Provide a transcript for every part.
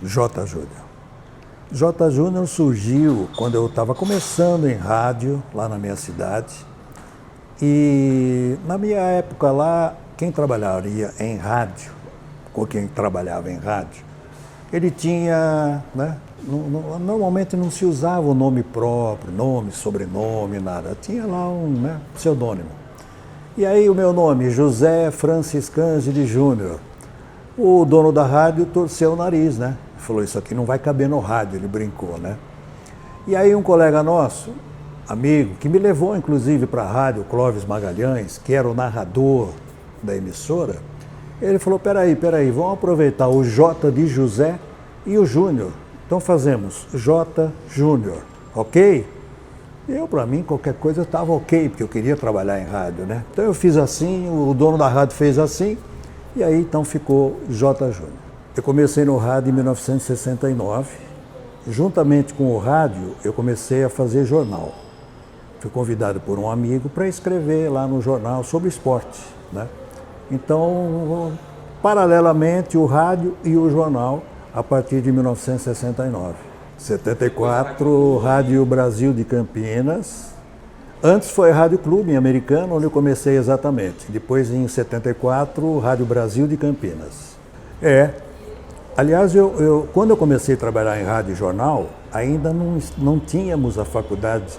J. Júnior. J. Júnior surgiu quando eu estava começando em rádio, lá na minha cidade. E na minha época lá, quem trabalharia em rádio, ou quem trabalhava em rádio, ele tinha, né, normalmente não se usava o nome próprio, nome, sobrenome, nada. Tinha lá um, né, pseudônimo. E aí o meu nome, José Francis Cândido Júnior. O dono da rádio torceu o nariz, né? Falou, isso aqui não vai caber no rádio, ele brincou, né? E aí um colega nosso, amigo, que me levou inclusive para a rádio, Clóvis Magalhães, que era o narrador da emissora, ele falou, peraí, vamos aproveitar o J de José e o Júnior. Então fazemos J. Júnior, ok? Eu, para mim, qualquer coisa estava ok, porque eu queria trabalhar em rádio, né? Então eu fiz assim, o dono da rádio fez assim, e aí então ficou J. Júnior. Eu comecei no rádio em 1969, juntamente com o rádio eu comecei a fazer jornal. Fui convidado por um amigo para escrever lá no jornal sobre esporte, né? Então, paralelamente, o rádio e o jornal a partir de 1969. 74, Rádio Brasil de Campinas. Antes foi Rádio Clube em Americana, onde eu comecei exatamente. Depois, em 74, Rádio Brasil de Campinas. Aliás, quando eu comecei a trabalhar em rádio e jornal, ainda não tínhamos a faculdade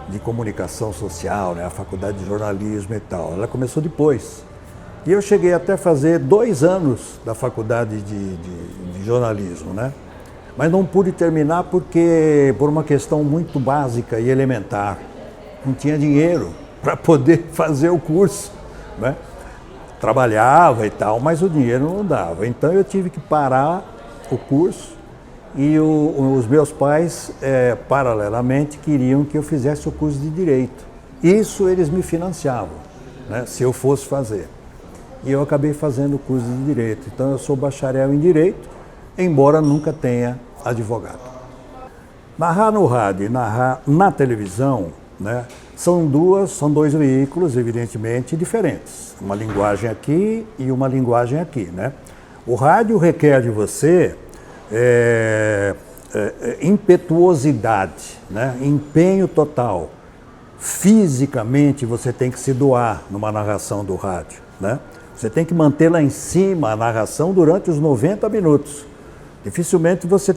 de comunicação social, né? A faculdade de jornalismo e tal. Ela começou depois. E eu cheguei até a fazer 2 anos da faculdade de jornalismo, né? Mas não pude terminar por uma questão muito básica e elementar. Não tinha dinheiro para poder fazer o curso, né? Trabalhava e tal, mas o dinheiro não dava. Então eu tive que parar o curso e os meus pais, paralelamente, queriam que eu fizesse o curso de Direito. Isso eles me financiavam, né, se eu fosse fazer. E eu acabei fazendo o curso de Direito. Então eu sou bacharel em Direito, embora nunca tenha advogado. Narrar no rádio e narrar na televisão, né, são dois veículos, evidentemente, diferentes. Uma linguagem aqui e uma linguagem aqui, né? O rádio requer de você impetuosidade, né? Empenho total. Fisicamente você tem que se doar numa narração do rádio, né? Você tem que manter lá em cima a narração durante os 90 minutos. Dificilmente você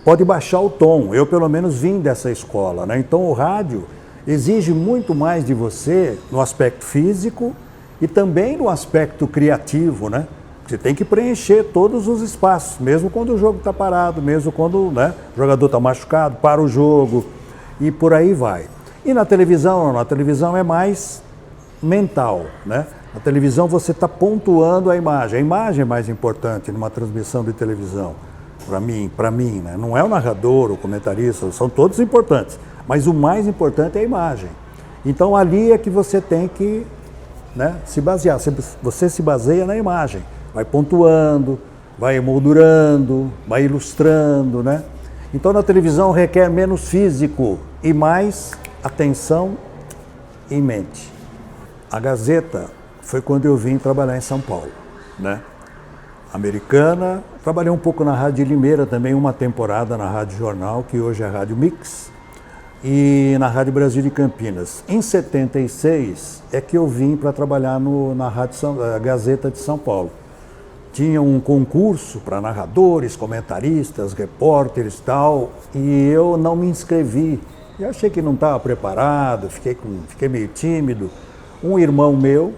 pode baixar o tom. Eu, pelo menos, vim dessa escola, né? Então, o rádio exige muito mais de você no aspecto físico e também no aspecto criativo, né? Você tem que preencher todos os espaços, mesmo quando o jogo está parado, mesmo quando, né, o jogador está machucado, para o jogo e por aí vai. E na televisão, não, na televisão é mais mental, né? Na televisão você está pontuando a imagem é mais importante numa transmissão de televisão, para mim, né? Não é o narrador, o comentarista, são todos importantes, mas o mais importante é a imagem. Então ali é que você tem que, né, se basear, você se baseia na imagem, vai pontuando, vai emoldurando, vai ilustrando, né? Então na televisão requer menos físico e mais atenção e mente. A Gazeta foi quando eu vim trabalhar em São Paulo, né? Americana, trabalhei um pouco na Rádio Limeira também, uma temporada na Rádio Jornal, que hoje é a Rádio Mix, e na Rádio Brasil de Campinas. Em 76 é que eu vim para trabalhar na Gazeta de São Paulo. Tinha um concurso para narradores, comentaristas, repórteres e tal, e eu não me inscrevi. Eu achei que não estava preparado, fiquei meio tímido. Um irmão meu,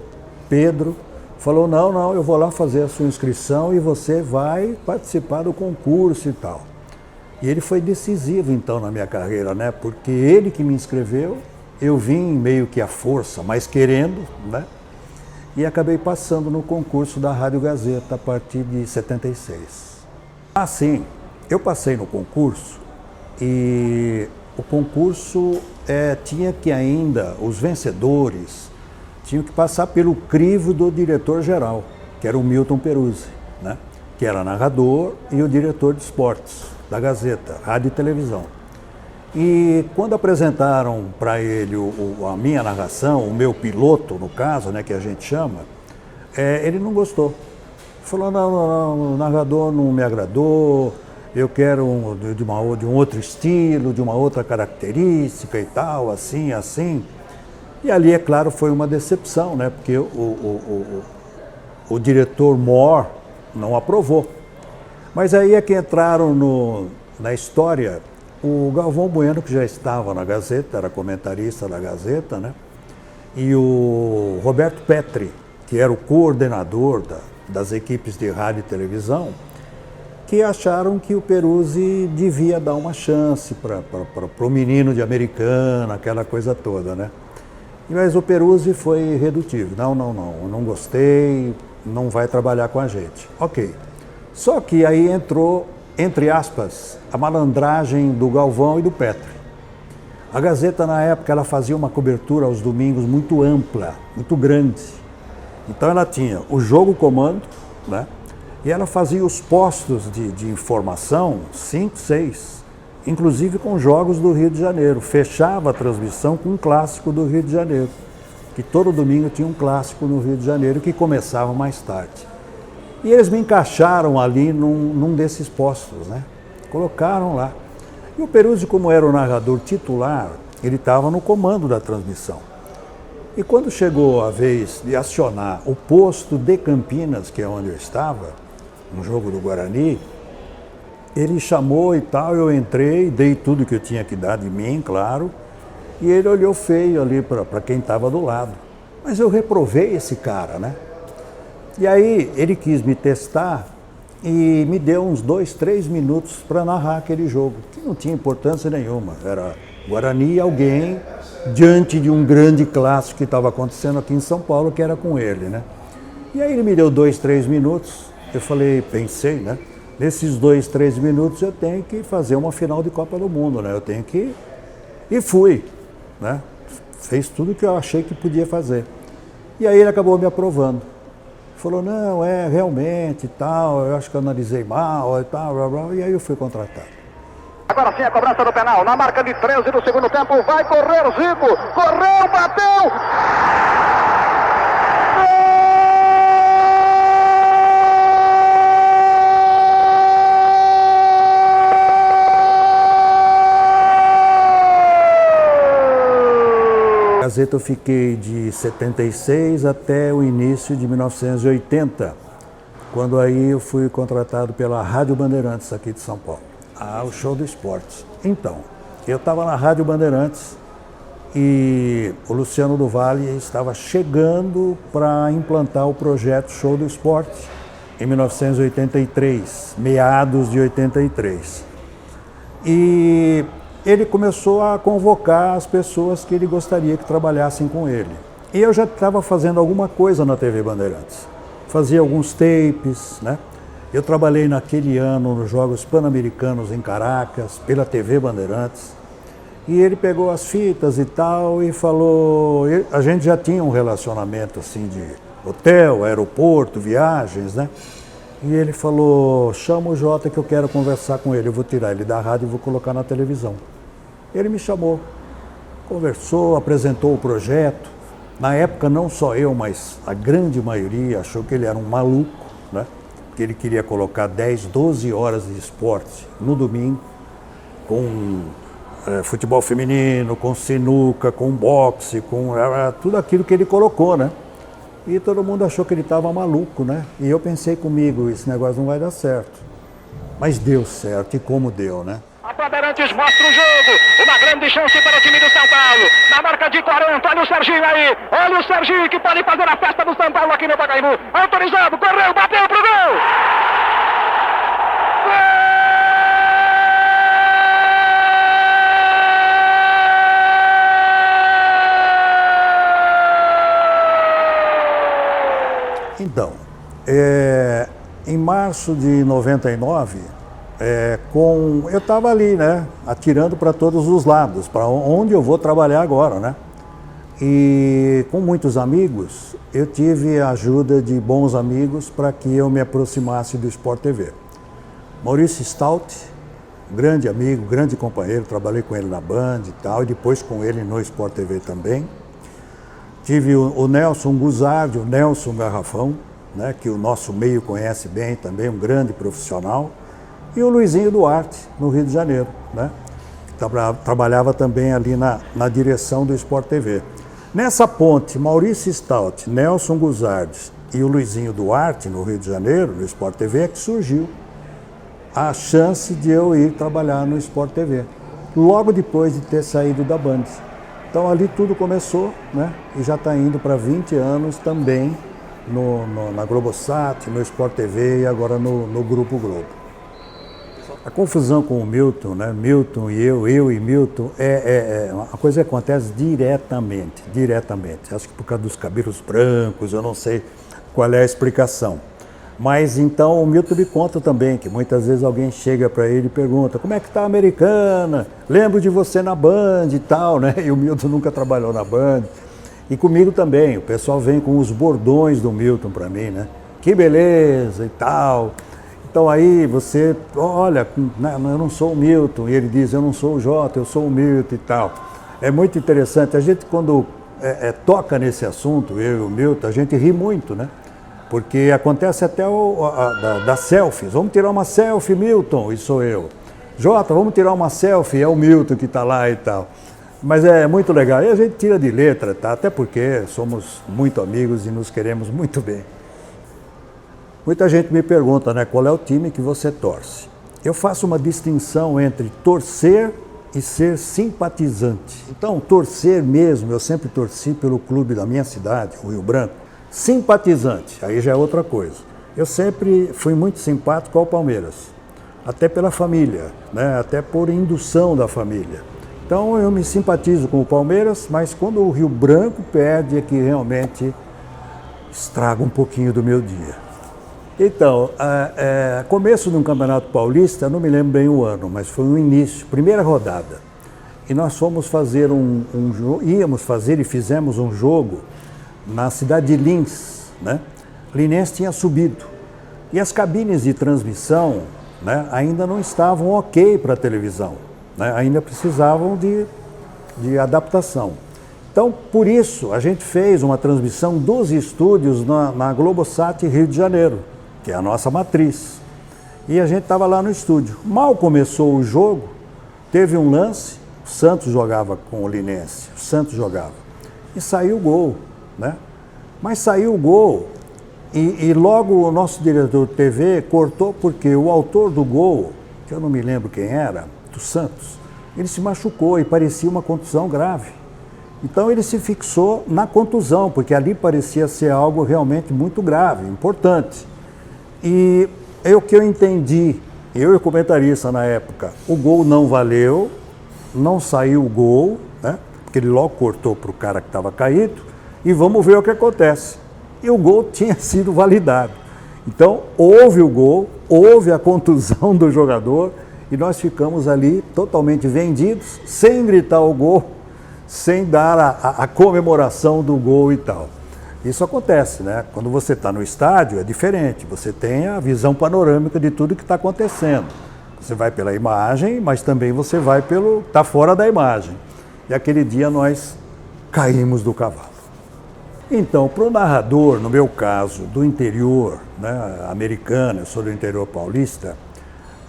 Pedro, falou, não, eu vou lá fazer a sua inscrição e você vai participar do concurso e tal. E ele foi decisivo então na minha carreira, né? Porque ele que me inscreveu, eu vim meio que à força, mas querendo, né? E acabei passando no concurso da Rádio Gazeta a partir de 76. Sim, eu passei no concurso e o concurso tinha que ainda, os vencedores tinham que passar pelo crivo do diretor-geral, que era o Milton Peruzzi, né? Que era narrador e o diretor de esportes da Gazeta, rádio e televisão. E quando apresentaram para ele a minha narração, o meu piloto, no caso, né, que a gente chama, ele não gostou. Falou, não, o narrador não me agradou, eu quero de um outro estilo, de uma outra característica e tal, assim, assim. E ali, é claro, foi uma decepção, né? Porque o diretor Moore não aprovou. Mas aí é que entraram na história o Galvão Bueno, que já estava na Gazeta, era comentarista da Gazeta, né? E o Roberto Petri, que era o coordenador das equipes de rádio e televisão, que acharam que o Peruzzi devia dar uma chance para o menino de Americana, aquela coisa toda, né? Mas o Peruzzi foi redutivo. Não, eu não gostei, não vai trabalhar com a gente. Ok. Só que aí entrou, entre aspas, a malandragem do Galvão e do Petri. A Gazeta, na época, ela fazia uma cobertura aos domingos muito ampla, muito grande. Então ela tinha o jogo comando, né? E ela fazia os postos de informação, 5, 6, inclusive com jogos do Rio de Janeiro. Fechava a transmissão com um clássico do Rio de Janeiro, que todo domingo tinha um clássico no Rio de Janeiro que começava mais tarde. E eles me encaixaram ali num desses postos, né? Colocaram lá. E o Peruzzi, como era o narrador titular, ele estava no comando da transmissão. E quando chegou a vez de acionar o posto de Campinas, que é onde eu estava, no jogo do Guarani, ele chamou e tal, eu entrei, dei tudo que eu tinha que dar de mim, claro, e ele olhou feio ali para quem estava do lado. Mas eu reprovei esse cara, né? E aí ele quis me testar e me deu uns 2, 3 minutos para narrar aquele jogo, que não tinha importância nenhuma. Era Guarani e alguém diante de um grande clássico que estava acontecendo aqui em São Paulo, que era com ele, né? E aí ele me deu 2, 3 minutos, eu pensei, né? Nesses 2, 3 minutos eu tenho que fazer uma final de Copa do Mundo, né? Eu tenho que... E fui, né? Fez tudo que eu achei que podia fazer. E aí ele acabou me aprovando. Falou, não, realmente e tal, eu acho que eu analisei mal e tal, blá, blá, e aí eu fui contratado. Agora sim a cobrança do penal, na marca de 13 do segundo tempo, vai correr o Zico, correu, bateu! Na Gazeta eu fiquei de 76 até o início de 1980, quando aí eu fui contratado pela Rádio Bandeirantes aqui de São Paulo. O Show do Esporte. Então, eu estava na Rádio Bandeirantes e o Luciano do Vale estava chegando para implantar o projeto Show do Esporte em 1983, meados de 83. E ele começou a convocar as pessoas que ele gostaria que trabalhassem com ele. E eu já estava fazendo alguma coisa na TV Bandeirantes. Fazia alguns tapes, né? Eu trabalhei naquele ano nos Jogos Pan-Americanos em Caracas, pela TV Bandeirantes. E ele pegou as fitas e tal e falou... A gente já tinha um relacionamento assim de hotel, aeroporto, viagens, né? E ele falou, chama o Jota que eu quero conversar com ele. Eu vou tirar ele da rádio e vou colocar na televisão. Ele me chamou, conversou, apresentou o projeto. Na época, não só eu, mas a grande maioria achou que ele era um maluco, né? Que ele queria colocar 10, 12 horas de esporte no domingo, com futebol feminino, com sinuca, com boxe, com tudo aquilo que ele colocou, né? E todo mundo achou que ele estava maluco, né? E eu pensei comigo, esse negócio não vai dar certo. Mas deu certo, e como deu, né? A Bandeirantes mostra o jogo, uma grande chance para o time do São Paulo, na marca de 40, olha o Serginho aí, olha o Serginho que pode fazer a festa do São Paulo aqui no Pacaembu, autorizado, correu, bateu pro gol! Então, em março de 99, eu estava ali, né, atirando para todos os lados, para onde eu vou trabalhar agora, né? E com muitos amigos, eu tive a ajuda de bons amigos para que eu me aproximasse do Sport TV. Maurício Stout, grande amigo, grande companheiro, trabalhei com ele na Band e tal, e depois com ele no Sport TV também. Tive o Nelson Guzardi, o Nelson Garrafão, né, que o nosso meio conhece bem também, um grande profissional. e o Luizinho Duarte, no Rio de Janeiro, né? Trabalhava também ali na direção do Sport TV. Nessa ponte, Maurício Stout, Nelson Guzardes e o Luizinho Duarte, no Rio de Janeiro, no Sport TV, é que surgiu a chance de eu ir trabalhar no Sport TV, logo depois de ter saído da Band. Então ali tudo começou, né? E já está indo para 20 anos também na Globosat, no Sport TV e agora no Grupo Globo. A confusão com o Milton, né? Milton e eu e Milton, uma coisa que acontece diretamente. Acho que por causa dos cabelos brancos, eu não sei qual é a explicação. Mas então o Milton me conta também que muitas vezes alguém chega para ele e pergunta: como é que tá a Americana? Lembro de você na Band e tal, né? E o Milton nunca trabalhou na Band. E comigo também, o pessoal vem com os bordões do Milton para mim, né? Que beleza e tal. Então aí você, olha, eu não sou o Milton, e ele diz: eu não sou o Jota, eu sou o Milton e tal. É muito interessante, a gente quando toca nesse assunto, eu e o Milton, a gente ri muito, né? Porque acontece até das selfies. Vamos tirar uma selfie, Milton, e sou eu. Jota, vamos tirar uma selfie, é o Milton que está lá e tal. Mas é muito legal. E a gente tira de letra, tá? Até porque somos muito amigos e nos queremos muito bem. Muita gente me pergunta, né, qual é o time que você torce? Eu faço uma distinção entre torcer e ser simpatizante. Então, torcer mesmo, eu sempre torci pelo clube da minha cidade, o Rio Branco. Simpatizante, aí já é outra coisa. Eu sempre fui muito simpático ao Palmeiras, até pela família, né? Até por indução da família. Então eu me simpatizo com o Palmeiras, mas quando o Rio Branco perde é que realmente estraga um pouquinho do meu dia. Então, começo de um Campeonato Paulista, não me lembro bem o ano, mas foi o início, primeira rodada. E nós fomos fazer íamos fazer e fizemos um jogo na cidade de Lins, né? Linense tinha subido. E as cabines de transmissão, né, ainda não estavam ok para a televisão, né? Ainda precisavam de adaptação. Então, por isso, a gente fez uma transmissão dos estúdios na Globosat Rio de Janeiro, que é a nossa matriz. E a gente estava lá no estúdio. Mal começou o jogo, teve um lance, o Santos jogava com o Linense, o Santos jogava, e saiu o gol, né? Mas saiu o gol e logo o nosso diretor de TV cortou porque o autor do gol, que eu não me lembro quem era, do Santos, ele se machucou e parecia uma contusão grave. Então ele se fixou na contusão, porque ali parecia ser algo realmente muito grave, importante. E é o que eu entendi, eu e o comentarista na época, o gol não valeu, não saiu o gol, né? Porque ele logo cortou para o cara que estava caído, e vamos ver o que acontece. E o gol tinha sido validado. Então, houve o gol, houve a contusão do jogador, e nós ficamos ali totalmente vendidos, sem gritar o gol, sem dar a comemoração do gol e tal. Isso acontece, né? Quando você está no estádio é diferente, você tem a visão panorâmica de tudo que está acontecendo. Você vai pela imagem, mas também você vai tá fora da imagem. E aquele dia nós caímos do cavalo. Então, para o narrador, no meu caso, do interior, né, americano, eu sou do interior paulista,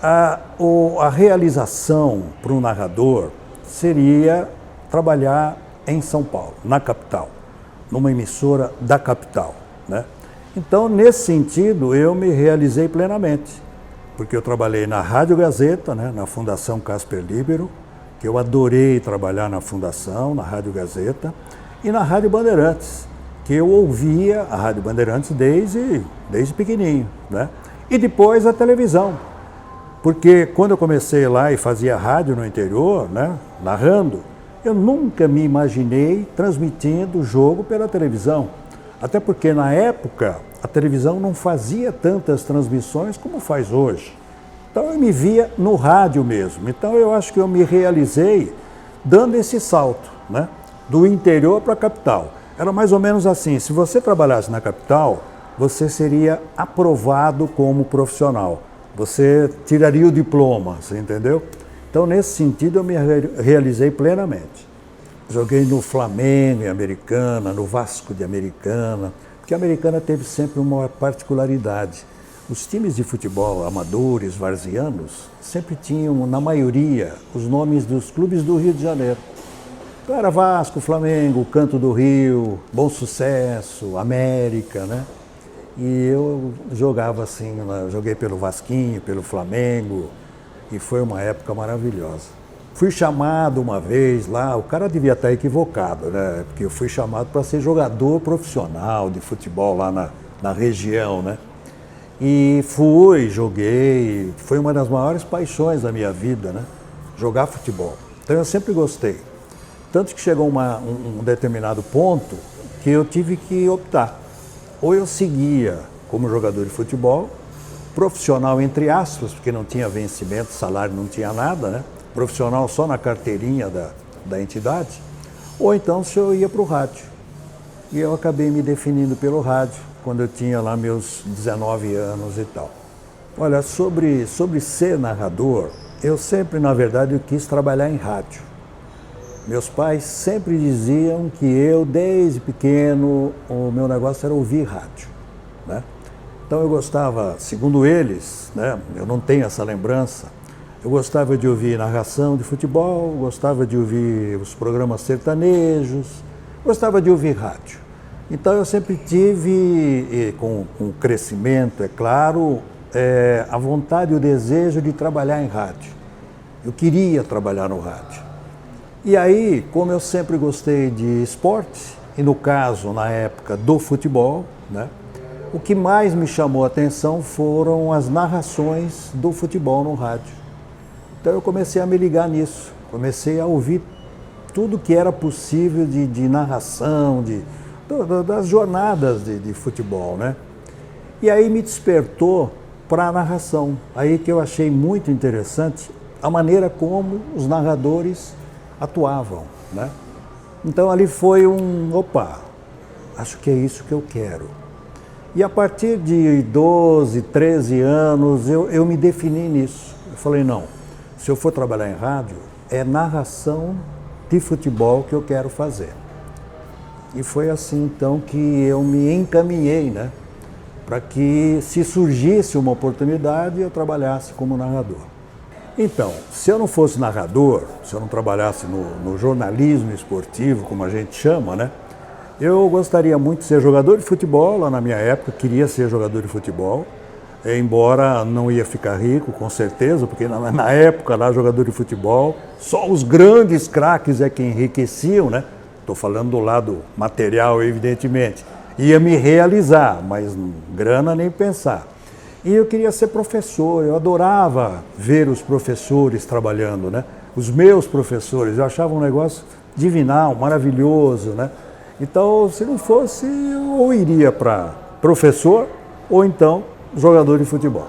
a realização para um narrador seria trabalhar em São Paulo, na capital, numa emissora da capital, né? Então, nesse sentido, eu me realizei plenamente, porque eu trabalhei na Rádio Gazeta, né, na Fundação Casper Libero, que eu adorei trabalhar na Fundação, na Rádio Gazeta, e na Rádio Bandeirantes, que eu ouvia a Rádio Bandeirantes desde pequenininho, né? E depois a televisão, porque quando eu comecei lá e fazia rádio no interior, né, narrando, eu nunca me imaginei transmitindo o jogo pela televisão, até porque na época a televisão não fazia tantas transmissões como faz hoje. Então eu me via no rádio mesmo, então eu acho que eu me realizei dando esse salto, né, do interior para a capital. Era mais ou menos assim, se você trabalhasse na capital, você seria aprovado como profissional. Você tiraria o diploma, você entendeu? Então, nesse sentido, eu me realizei plenamente. Joguei no Flamengo, em Americana, no Vasco de Americana, porque a Americana teve sempre uma particularidade. Os times de futebol amadores, varzianos, sempre tinham, na maioria, os nomes dos clubes do Rio de Janeiro. Então era Vasco, Flamengo, Canto do Rio, Bom Sucesso, América, né? E eu jogava assim, joguei pelo Vasquinho, pelo Flamengo, e foi uma época maravilhosa. Fui chamado uma vez lá, o cara devia estar equivocado, né? Porque eu fui chamado para ser jogador profissional de futebol lá na região, né? E fui, joguei, foi uma das maiores paixões da minha vida, né? Jogar futebol. Então eu sempre gostei. Tanto que chegou um determinado ponto que eu tive que optar. Ou eu seguia como jogador de futebol, profissional entre aspas, porque não tinha vencimento, salário não tinha nada, né? Profissional só na carteirinha da entidade, ou então se eu ia para o rádio. E eu acabei me definindo pelo rádio, quando eu tinha lá meus 19 anos e tal. Olha, sobre ser narrador, eu sempre, na verdade, eu quis trabalhar em rádio. Meus pais sempre diziam que eu, desde pequeno, o meu negócio era ouvir rádio, né? Então eu gostava, segundo eles, né, eu não tenho essa lembrança, eu gostava de ouvir narração de futebol, gostava de ouvir os programas sertanejos, gostava de ouvir rádio. Então eu sempre tive, com o crescimento, é claro, a vontade e o desejo de trabalhar em rádio. Eu queria trabalhar no rádio. E aí, como eu sempre gostei de esporte, e no caso, na época, do futebol, né, o que mais me chamou a atenção foram as narrações do futebol no rádio. Então eu comecei a me ligar nisso, comecei a ouvir tudo que era possível de narração, das jornadas de futebol, né? E aí me despertou para a narração. Aí que eu achei muito interessante a maneira como os narradores atuavam, né? Então ali foi opa, acho que é isso que eu quero. E a partir de 12, 13 anos, eu me defini nisso. Eu falei, não, se eu for trabalhar em rádio, é narração de futebol que eu quero fazer. E foi assim, então, que eu me encaminhei, né, para que, se surgisse uma oportunidade, eu trabalhasse como narrador. Então, se eu não fosse narrador, se eu não trabalhasse no jornalismo esportivo, como a gente chama, né, eu gostaria muito de ser jogador de futebol. Lá na minha época, queria ser jogador de futebol, embora não ia ficar rico, com certeza, porque na época, lá, jogador de futebol, só os grandes craques é que enriqueciam, né? Estou falando do lado material, evidentemente. Ia me realizar, mas grana nem pensar. E eu queria ser professor, eu adorava ver os professores trabalhando, né? Os meus professores, eu achava um negócio divinal, maravilhoso, né? Então, se não fosse, eu ou iria para professor ou então jogador de futebol.